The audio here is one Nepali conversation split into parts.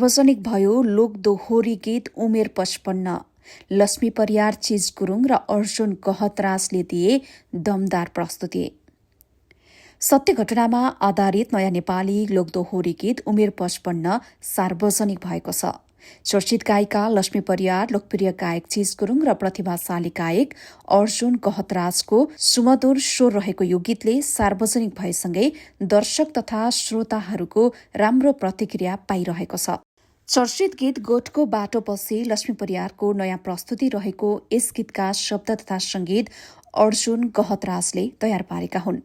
सार्वजनिक भयो लोक दोहोरी गीत उमेर 55। लक्ष्मी परियार चिज गुरुङ र अर्जुन गहतराजले दिए दमदार प्रस्तुति। सत्य घटनामा आधारित नयाँ नेपाली लोकदोहोरी गीत उमेर 55 सार्वजनिक भएको छ। चर्चित गायिका लक्ष्मी परियार, लोकप्रिय गायक चिज गुरुङ र प्रतिभाशाली गायक अर्जुन गहतराजको सुमधुर स्वर रहेको यो गीतले सार्वजनिक भएसँगै दर्शक तथा श्रोताहरूको राम्रो प्रतिक्रिया पाइरहेको छ। चर्चित गीत गोठको बाटोपछि लक्ष्मी परियारको नयाँ प्रस्तुति रहेको यस गीतका शब्द तथा संगीत अर्जुन गहतराजले तयार पारेका हुन्।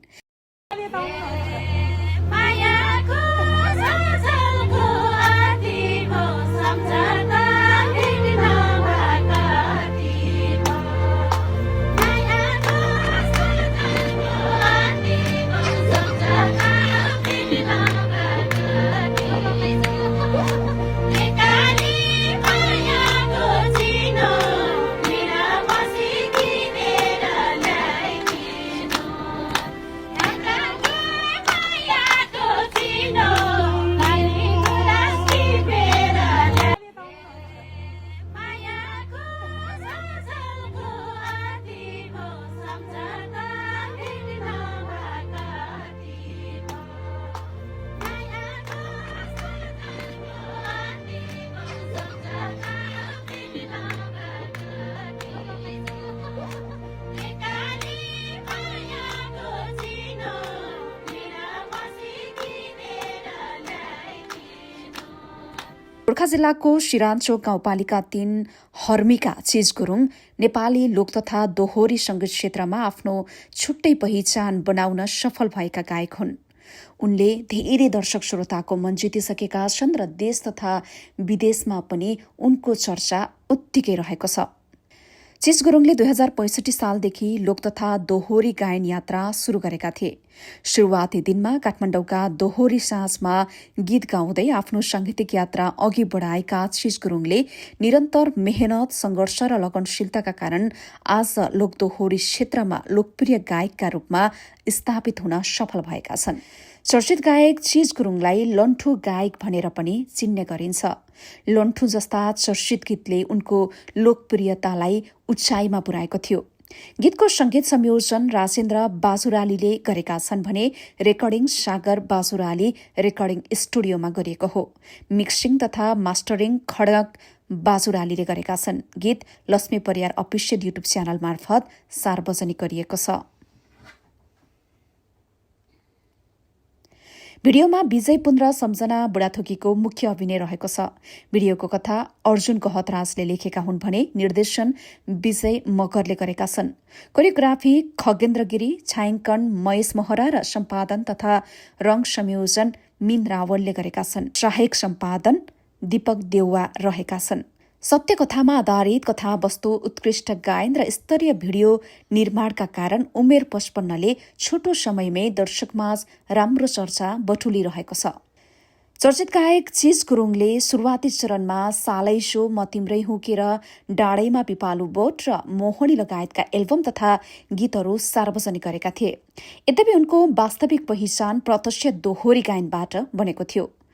गोर्खा जिल्लाको शिरान्चोक गाउँपालिका 3 हर्मिका चिज गुरुङ नेपाली लोक तथा दोहोरी संगीत क्षेत्रमा आफ्नो छुट्टै पहिचान बनाउन सफल भएका गायक हुन्। उनले धेरै दर्शक श्रोताको मन जितिसकेका छन् र देश तथा विदेशमा पनि उनको चर्चा उत्तिकै रहेको छ। चिज गुरुङले 2065 सालदेखि लोक तथा दोहोरी गायन यात्रा शुरू गरेका थिए। शुरूआती दिनमा काठमाडौँका दोहोरी साँझमा गीत गाउँदै आफ्नो सांगीतिक यात्रा अघि बढाएका चिज गुरुङले निरन्तर मेहनत, संघर्ष र लगनशीलताका कारण आज लोक दोहोरी क्षेत्रमा लोकप्रिय गायकका रूपमा स्थापित हुन सफल भएका छन्। चर्चित गायक चिज गुरुङलाई लन्ठु गायक भनेर पनि चिन्ने गरिन्छ। लन्ठु जस्ता चर्चित गीतले उनको लोकप्रियतालाई उचाइमा पुर्याएको थियो। गीतको संगीत संयोजन राजेन्द्र बाजुरालीले गरेका छन् भने रेकर्डिङ सागर बाजुराली रेकर्डिङ स्टुडियोमा गरिएको हो। मिक्सिङ तथा मास्टरिङ खड्ग बाजुरालीले गरेका छन्। गीत Lakshmi Pariyar official YouTube channel मार्फत सार्वजनिक गरिएको छ। भिडियोमा विजय पुन र सम्झना बुढाथोकीको मुख्य अभिनय रहेको छ। भिडियोको कथा अर्जुन गहतराजले लेखेका हुन् भने निर्देशन विजय मगरले गरेका छन्। कोरियोग्राफी खगेन्द्र गिरी, छायाङ्कन महेश महरा र सम्पादन तथा रङ संयोजन मीन रावलले गरेका छन्। सहायक सम्पादन दीपक देउवा रहेका छन्। सत्य कथामा आधारित कथावस्तु, उत्कृष्ट गायन र स्तरीय भिडियो निर्माणका कारण उमेर 55ले छोटो समयमै दर्शकमाझ राम्रो चर्चा बटुलिरहेको छ। चर्चित गायक चिज गुरुङले सुरुवाती चरणमा सालै सो, म तिम्रै हुँ र डाँडैमा पिपालु बोट र मोहनी लगायतका एल्बम तथा गीतहरू सार्वजनिक गरेका थिए। यद्यपि उनको वास्तविक पहिचान प्रत्यक्ष दोहोरी गायनबाट बनेको थियो।